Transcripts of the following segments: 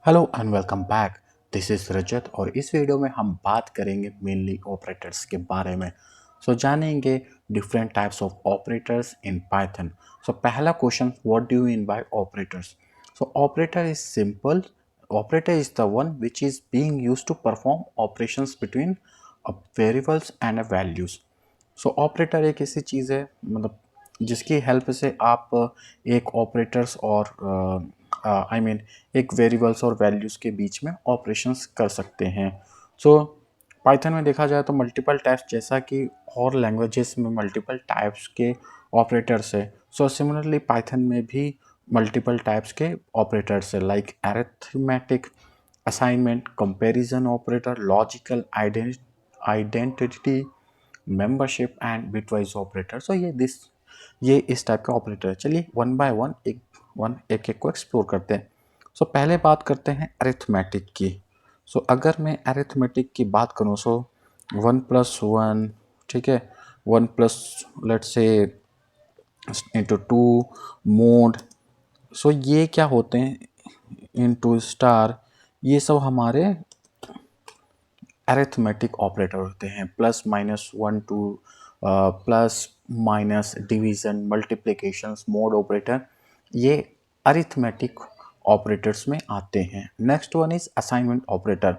Hello and welcome back. This is Rajat और इस video में हम बात करेंगे मेनली ऑपरेटर्स के बारे में। जानेंगे different types of operators in Python. पहला question, what do you mean by operators? Operator is simple. Operator is the one which is being used to perform operations between variables and values. Operator एक ऐसी चीज़ है, मतलब जिसकी help से आप एक operators और आई मीन एक वेरिएबल्स और वैल्यूज़ के बीच में ऑपरेशंस कर सकते हैं। पाइथन में देखा जाए तो मल्टीपल टाइप्स, जैसा कि और लैंग्वेजेस में मल्टीपल टाइप्स के ऑपरेटर्स है। सिमिलरली पाइथन में भी मल्टीपल टाइप्स के ऑपरेटर्स है, like arithmetic, assignment, comparison operator, logical, identity, membership and bitwise operator. ये इस टाइप का ऑपरेटर है। चलिए वन बाय वन एक एक को एक्सप्लोर करते हैं। पहले बात करते हैं अरिथमेटिक की। अगर मैं अरिथमेटिक की बात करूँ, 1+1, ठीक है, 1+ लेट्स से इंटू 2 मोड, ये क्या होते हैं, इंटू स्टार, ये सब हमारे अरिथमेटिक ऑपरेटर होते हैं। Plus minus 1 2, plus minus, division, multiplication, mode operator, ये अरिथमेटिक ऑपरेटर्स में आते हैं। Next one is assignment operator.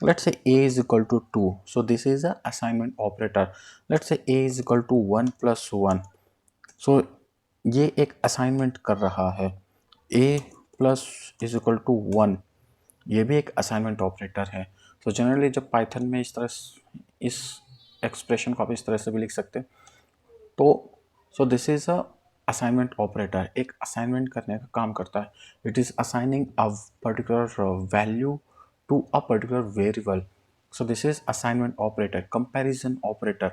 Let's say a is equal to 2, so this is a assignment operator. Let's say a is equal to 1+1, so ये एक assignment कर रहा है। a plus is equal to 1, ये भी एक असाइनमेंट ऑपरेटर है। Generally जब पाइथन में इस एक्सप्रेशन को आप इस तरह से भी लिख सकते हैं। This is a assignment operator, एक असाइनमेंट करने का काम करता है। It is assigning a particular value to a particular variable. This is assignment operator. Comparison operator,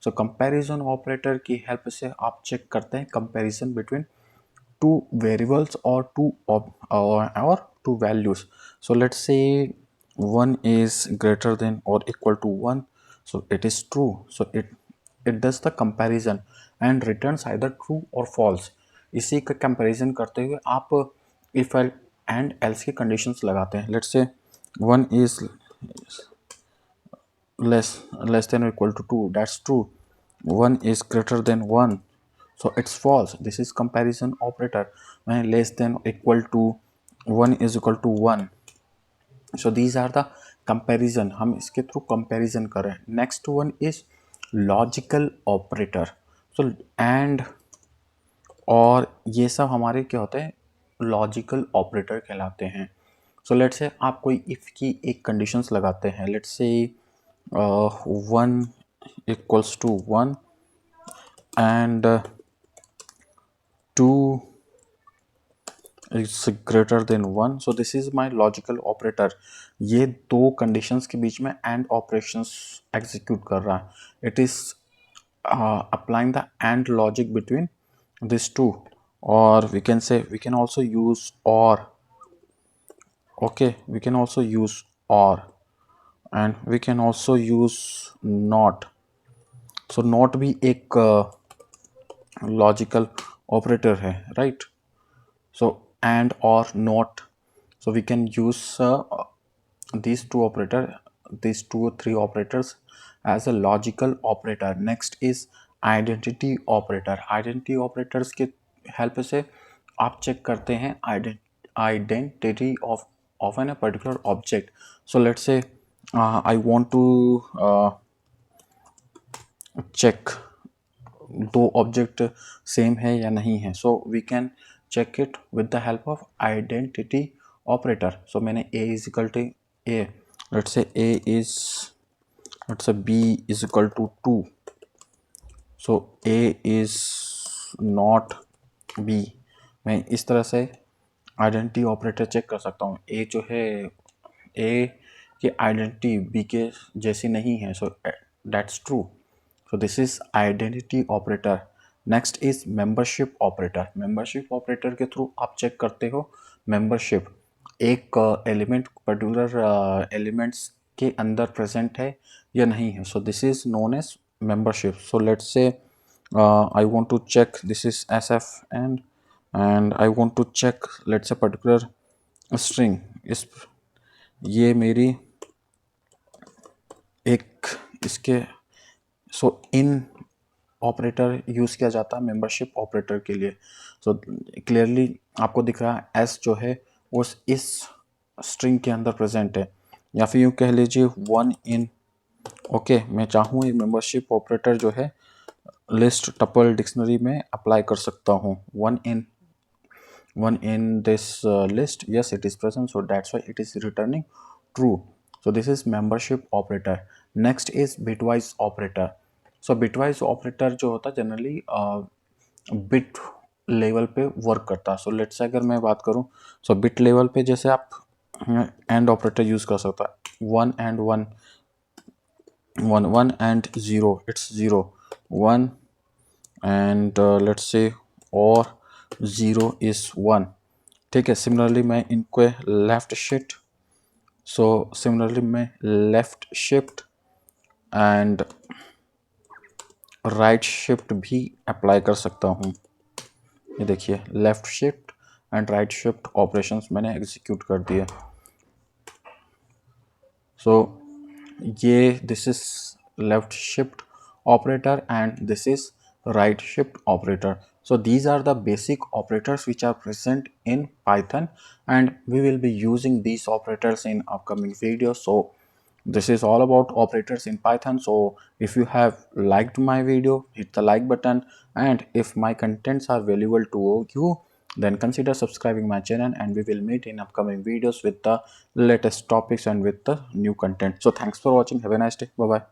comparison operator की हेल्प से आप चेक करते हैं comparison between two variables or two values. Let's say one is greater than or equal to 1, so it is true. It does the comparison and returns either true or false. इसी का comparison करते हुए आप if and else की conditions लगाते हैं। Let's say 1 is less than or equal to 2, that's true. 1 is greater than 1, so it's false. This is comparison operator. When less than or equal to 1 is equal to 1, so these are the comparison, हम इसके through comparison कर रहे हैं। Next one is logical operator. And और ये सब हमारे क्या होते हैं, लॉजिकल ऑपरेटर कहलाते हैं। लेट्स से आप कोई इफ की एक कंडीशंस लगाते हैं। Let's say 1 equals to 1 and 2 is greater than 1, so this is my logical operator. ये दो कंडीशंस के बीच में एंड ऑपरेशंस एग्जीक्यूट कर रहा है। It is applying the and logic between these two, or we can say we can also use or. Okay, we can also use or, and we can also use not. not भी एक logical operator है, right? And or not, so we can use these two or three operators as a logical operator. Next is identity operator. Identity operators के help से आप check करते हैं identity of a particular object. Let's say I want to check दो object same है या नहीं है। We can check it with the help of identity operator. मैंने a is equal to a, let's say a is, let's say b is equal to 2, so a is not b। मैं इस तरह से identity operator check कर सकता हूँ। a जो है, a की आइडेंटिटी b के जैसी नहीं है, so that's true. This is identity operator. Next is membership operator. Membership operator के थ्रू आप चेक करते हो मेंबरशिप, एक एलिमेंट पर्टिकुलर एलिमेंट्स के अंदर प्रेजेंट है या नहीं है। This is known as membership. Let's say I want to check, this is sf and I want to check, let's say, particular string, इस ये मेरी एक इसके इन ऑपरेटर यूज़ किया जाता है मेंबरशिप ऑपरेटर के लिए। क्लियरली आपको दिख रहा है एस जो है उस इस स्ट्रिंग के अंदर प्रेजेंट है, या फिर यूँ कह लीजिए वन इन। ओके, मैं चाहूँ ये मेंबरशिप ऑपरेटर जो है लिस्ट टपल डिक्शनरी में अप्लाई कर सकता हूँ। one in this list, yes it is present, so that's why it is returning true. So this is membership operator. Next is bitwise operator. So bitwise operator जो होता है generally bit level पे work करता है। So let's say अगर मैं बात करूँ, सो बिट लेवल पे जैसे आप एंड ऑपरेटर यूज कर सकता है। One and one, one and zero, it's zero, one and let's say और ज़ीरो इज़ वन। ठीक है, सिमिलरली मैं इनको लेफ्ट शिफ्ट, सिमिलरली मैं left shift and right shift भी अप्लाई कर सकता हूँ। ये देखिए left shift and right shift operations मैंने एग्जीक्यूट कर दिए। सो ये this is left shift operator and this is right shift operator. So these are the basic operators which are present in Python, and we will be using these operators in upcoming videos. So this is all about operators in Python. So if you have liked my video, hit the like button, and if my contents are valuable to you, then consider subscribing my channel, and we will meet in upcoming videos with the latest topics and with the new content. So thanks for watching. Have a nice day. Bye bye.